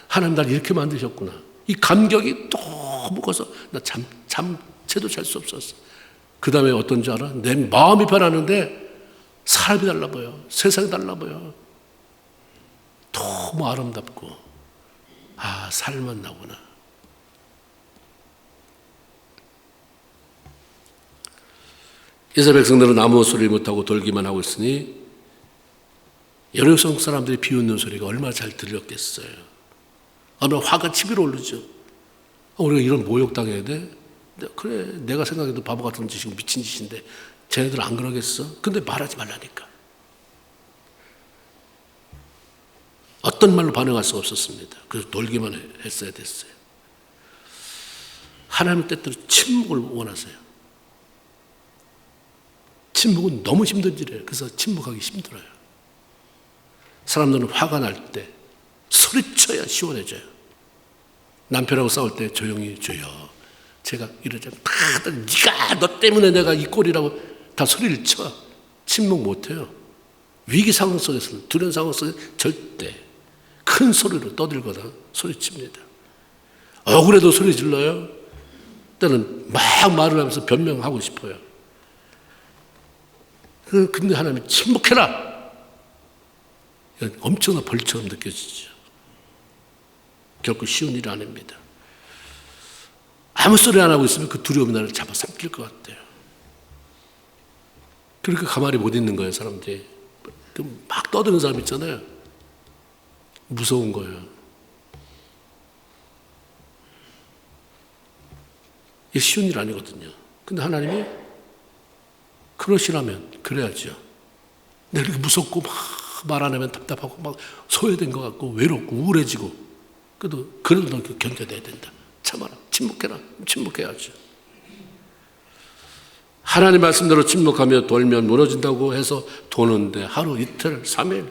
하나님 날 이렇게 만드셨구나. 이 감격이 너무 커서 나 잠채도 잘 수 없었어. 그 다음에 어떤 줄 알아? 내 마음이 변하는데 사람이 달라 보여. 세상이 달라 보여. 너무 아름답고, 살만 나구나. 이스라엘 백성들은 아무 소리 못하고 돌기만 하고 있으니 여리고성 사람들이 비웃는 소리가 얼마나 잘 들렸겠어요. 얼마나 화가 치밀어 오르죠. 우리가 이런 모욕당해야 돼? 그래, 내가 생각해도 바보 같은 짓이고 미친 짓인데 쟤네들 안 그러겠어? 근데 말하지 말라니까. 어떤 말로 반응할 수가 없었습니다. 그래서 돌기만 했어야 됐어요. 하나님은 때때로 침묵을 원하세요. 침묵은 너무 힘든 일이에요. 그래서 침묵하기 힘들어요. 사람들은 화가 날 때 소리쳐야 시원해져요. 남편하고 싸울 때 조용히 줘요. 제가 이러잖아요. 네가 너 때문에 내가 이 꼴이라고 다 소리를 쳐. 침묵 못해요. 위기 상황 속에서는, 두려운 상황 속에서 절대 큰 소리로 떠들거나 소리칩니다. 억울해도 소리 질러요. 때는 막 말을 하면서 변명하고 싶어요. 근데 하나님이 침묵해라. 엄청난 벌처럼 느껴지죠. 결코 쉬운 일이 아닙니다. 아무 소리 안 하고 있으면 그 두려움이 나를 잡아삼킬 것 같아요. 그러니까 가만히 못 있는 거예요, 사람들이. 막 떠드는 사람 있잖아요. 무서운 거예요. 이게 쉬운 일 아니거든요. 근데 하나님이 그러시라면 그래야죠. 내가 이렇게 무섭고 막 말 안 하면 답답하고 막 소외된 것 같고 외롭고 우울해지고, 그래도 너 견뎌내야 된다. 참아라. 침묵해라. 침묵해야죠. 하나님 말씀대로 침묵하며 돌면 무너진다고 해서 도는데 하루, 이틀, 3일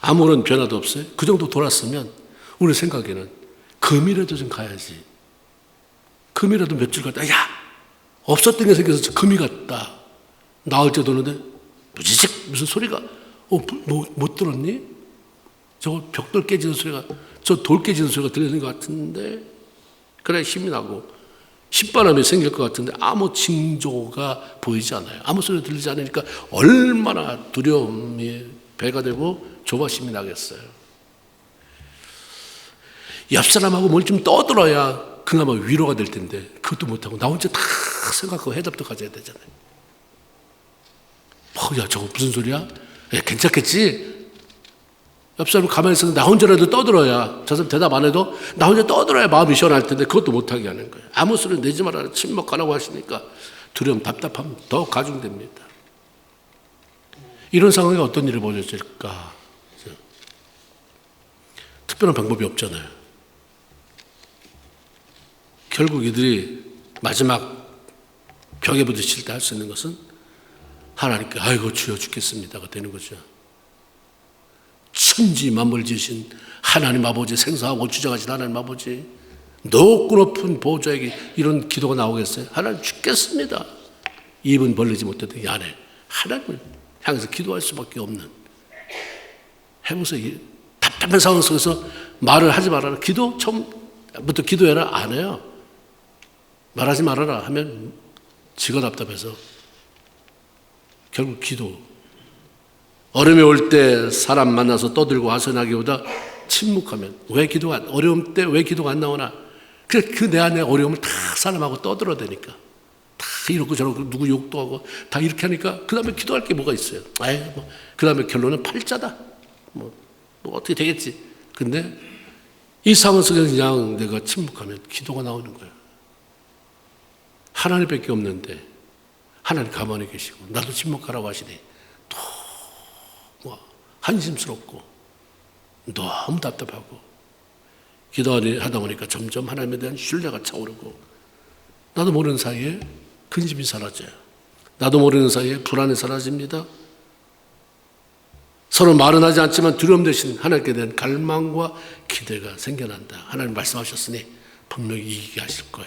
아무런 변화도 없어요. 그 정도 돌았으면 우리 생각에는 금이라도 좀 가야지. 금이라도 며칠 갔다, 없었던 게 생겨서 금이 갔다. 나흘 때 도는데 무지직 무슨 소리가, 못 들었니? 저거 벽돌 깨지는 소리가, 저 돌 깨지는 소리가 들리는 것 같은데, 그래 힘이 나고 신바람이 생길 것 같은데 아무 징조가 보이지 않아요. 아무 소리 들리지 않으니까 얼마나 두려움이 배가 되고 조바심이 나겠어요. 옆 사람하고 뭘 좀 떠들어야 그나마 위로가 될 텐데 그것도 못하고 나 혼자 다 생각하고 해답도 가져야 되잖아요. 저거 무슨 소리야? 괜찮겠지? 옆 사람 가만히 있으면 나 혼자라도 떠들어야, 저 사람 대답 안 해도 나 혼자 떠들어야 마음이 시원할 텐데 그것도 못하게 하는 거예요. 아무 소리 내지 말아라. 침묵하라고 하시니까 두려움, 답답함 더 가중됩니다. 이런 상황에 어떤 일을 벌어질까? 특별한 방법이 없잖아요. 결국 이들이 마지막 벽에 부딪힐 때 할 수 있는 것은 하나님께 아이고 주여 죽겠습니다가 되는 거죠. 천지 만물 지으신 하나님 아버지, 생사하고 주장하신 하나님 아버지, 높고 높은 보좌에게 이런 기도가 나오겠어요? 하나님 죽겠습니다. 입은 벌리지 못해도 이 안에 하나님을 향해서 기도할 수밖에 없는, 해보세요. 이 답답한 상황 속에서 말을 하지 말아라. 기도 처음부터 기도해라 안 해요. 말하지 말아라 하면 지가 답답해서 결국 기도. 어려움이 올 때 사람 만나서 떠들고 하소연하기보다 침묵하면, 왜 기도가 어려움 때 왜 기도가 안 나오나? 그 내 안에 어려움을 다 사람하고 떠들어대니까, 다 이러고 저러고 누구 욕도 하고 다 이렇게 하니까 그 다음에 기도할 게 뭐가 있어요? 그 다음에 결론은 팔자다. 뭐 어떻게 되겠지. 근데 이 상황 속에서 그냥 내가 침묵하면 기도가 나오는 거예요. 하나님밖에 없는데 하나님 가만히 계시고 나도 침묵하라고 하시니 너무 한심스럽고 너무 답답하고, 기도하다 보니까 점점 하나님에 대한 신뢰가 차오르고, 나도 모르는 사이에 근심이 사라져요. 나도 모르는 사이에 불안이 사라집니다. 서로 말은 하지 않지만 두려움 대신 하나님께 대한 갈망과 기대가 생겨난다. 하나님 말씀하셨으니 분명히 이기게 하실 거야.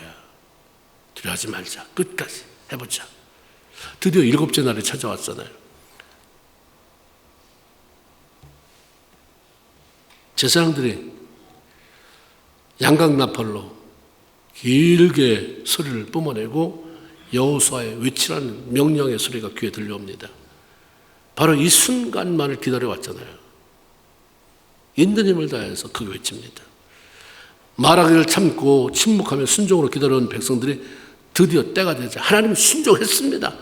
두려워하지 말자. 끝까지 해보자. 드디어 7째 날이 찾아왔잖아요. 제사장들이 양각나팔로 길게 소리를 뿜어내고 여호수아의 외치라는 명령의 소리가 귀에 들려옵니다. 바로 이 순간만을 기다려왔잖아요. 있는 힘을 다해서 그게 외칩니다. 말하기를 참고 침묵하며 순종으로 기다려온 백성들이 드디어 때가 되자 하나님 순종했습니다.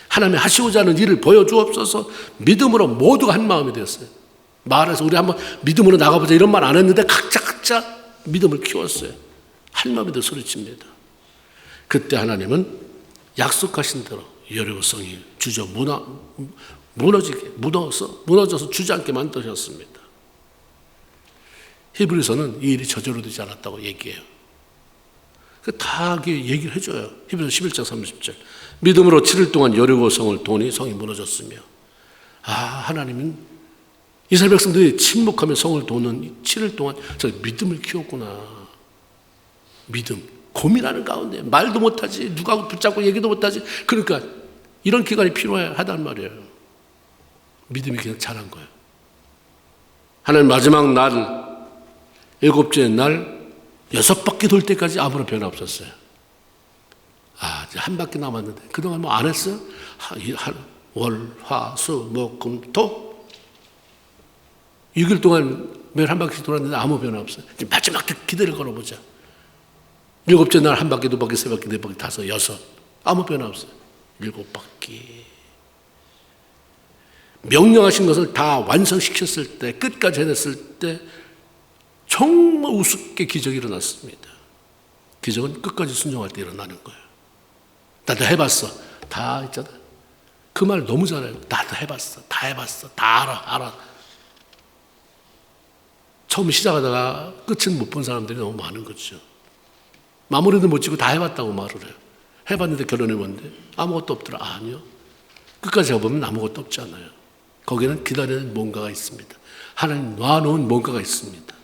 하나님이 하시고자 하는 일을 보여주옵소서. 믿음으로 모두가 한 마음이 되었어요. 말해서 우리 한번 믿음으로 나가보자 이런 말 안 했는데 각자 믿음을 키웠어요. 한 마음이 더 소리칩니다. 그때 하나님은 약속하신 대로 여리고성이 무너져서 주저앉게 만드셨습니다. 히브리서는 이 일이 저절로 되지 않았다고 얘기해요. 다 얘기를 해줘요. 히브리서 11장 30절. 믿음으로 7일 동안 여리고성을 도니 성이 무너졌으며. 하나님은 이스라엘 백성들이 침묵하며 성을 도는 7일 동안 저 믿음을 키웠구나. 믿음. 고민하는 가운데 말도 못하지, 누가 붙잡고 얘기도 못하지. 그러니까 이런 기간이 필요하단 말이에요. 믿음이 그냥 자란 거예요. 하나님 마지막 날, 7째 날 6바퀴 돌 때까지 아무런 변화 없었어요. 이제 한 바퀴 남았는데 그동안 뭐 안 했어요? 월, 화, 수, 목, 금, 토 6일 동안 매일 한 바퀴 돌았는데 아무 변화 없어요. 이제 마지막 기대를 걸어보자. 7째 날 한 바퀴, 2바퀴, 3바퀴, 4바퀴, 5, 6 아무 변화 없어요. 7바퀴. 명령하신 것을 다 완성시켰을 때, 끝까지 해냈을 때 정말 우습게 기적이 일어났습니다. 기적은 끝까지 순종할 때 일어나는 거예요. 나도 해봤어. 다 있잖아. 그 말 너무 잘해요. 나도 해봤어. 다 해봤어. 다 알아. 처음 시작하다가 끝은 못 본 사람들이 너무 많은 거죠. 마무리도 못 짓고 다 해봤다고 말을 해요. 해봤는데 결론이 뭔데? 아무것도 없더라. 아니요. 끝까지 해보면 아무것도 없지 않아요. 거기는 기다리는 뭔가가 있습니다. 하나님 놔놓은 뭔가가 있습니다.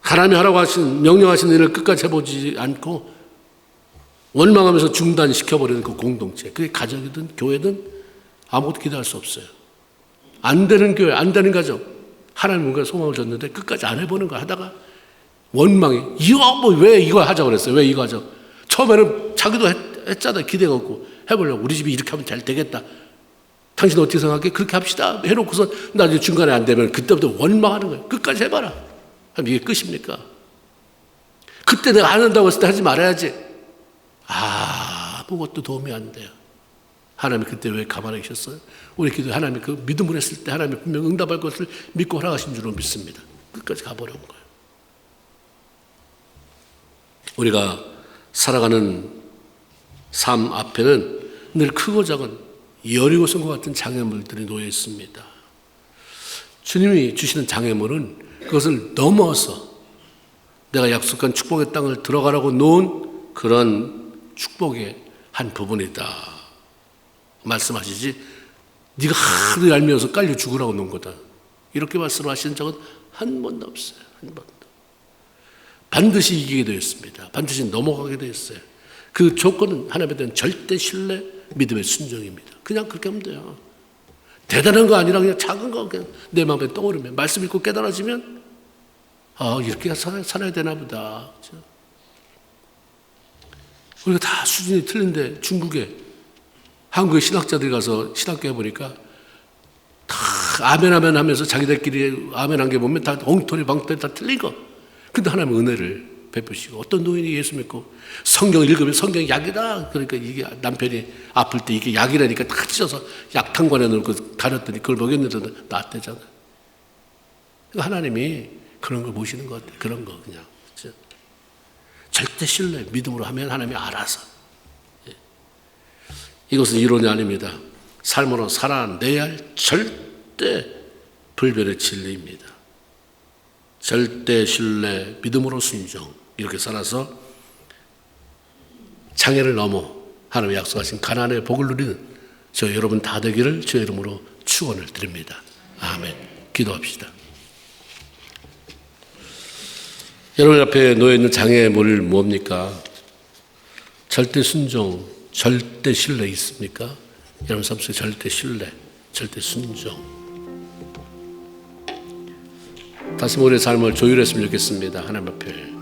하나님이 하라고 하신, 명령하신 일을 끝까지 해보지 않고 원망하면서 중단시켜버리는 그 공동체, 그게 가정이든 교회든 아무것도 기대할 수 없어요. 안 되는 교회, 안 되는 가정, 하나님 뭔가 소망을 줬는데 끝까지 안 해보는 거 하다가 원망이, 왜 이거 하자고 그랬어요? 왜 이거 하자고? 처음에는 자기도 했잖아요. 기대가 없고 해보려고. 우리 집이 이렇게 하면 잘 되겠다. 당신 어떻게 생각해? 그렇게 합시다. 해놓고서 나중에 중간에 안 되면 그때부터 원망하는 거예요. 끝까지 해봐라. 그럼 이게 끝입니까? 그때 내가 안 한다고 했을 때 하지 말아야지. 아무것도 도움이 안 돼요. 하나님이 그때 왜 가만히 계셨어요? 우리 기도에 하나님이 그 믿음을 했을 때 하나님이 분명 응답할 것을 믿고 허락하신 줄로 믿습니다. 끝까지 가보려는 거예요. 우리가 살아가는 삶 앞에는 늘 크고 작은 여리고성과 같은 장애물들이 놓여 있습니다. 주님이 주시는 장애물은 그것을 넘어서 내가 약속한 축복의 땅을 들어가라고 놓은 그런 축복의 한 부분이다 말씀하시지, 네가 하도 얄미워서 깔려 죽으라고 놓은 거다 이렇게 말씀하신 적은 한 번도 없어요. 한 번도. 반드시 이기게 되었습니다. 반드시 넘어가게 되었어요. 그 조건은 하나님에 대한 절대 신뢰, 믿음의 순종입니다. 그냥 그렇게 하면 돼요. 대단한 거 아니라 그냥 작은 거 그냥 내 마음에 떠오르면, 말씀 읽고 깨달아지면 이렇게 살아야 되나 보다. 그렇죠? 우리가 다 수준이 틀린데 중국에 한국의 신학자들이 가서 신학교에 보니까 다 아멘 아멘 하면서 자기들끼리 아멘 한 게 보면 다 엉터리 방토리 다 틀린 거. 근데 하나님은 은혜를 베푸시고, 어떤 노인이 예수 믿고 성경을 읽으면 성경이 약이다. 그러니까 이게 남편이 아플 때 이게 약이라니까 다 찢어서 약탕관에 넣고 다녔더니 그걸 먹였는데도 낫대잖아. 하나님이 그런 걸 보시는 것 같아요. 그런 거 그냥. 그렇죠? 절대 신뢰, 믿음으로 하면 하나님이 알아서. 이것은 이론이 아닙니다. 삶으로 살아내야 할 절대 불변의 진리입니다. 절대 신뢰, 믿음으로 순종, 이렇게 살아서 장애를 넘어 하나님의 약속하신 가나안의 복을 누리는 저 여러분 다 되기를 주의 이름으로 축원을 드립니다. 아멘. 기도합시다. 여러분 앞에 놓여있는 장애의 물 뭡니까? 절대 순종, 절대 신뢰 있습니까? 여러분 삶 속에 절대 신뢰, 절대 순종. 다시 우리의 삶을 조율했으면 좋겠습니다. 하나님 앞에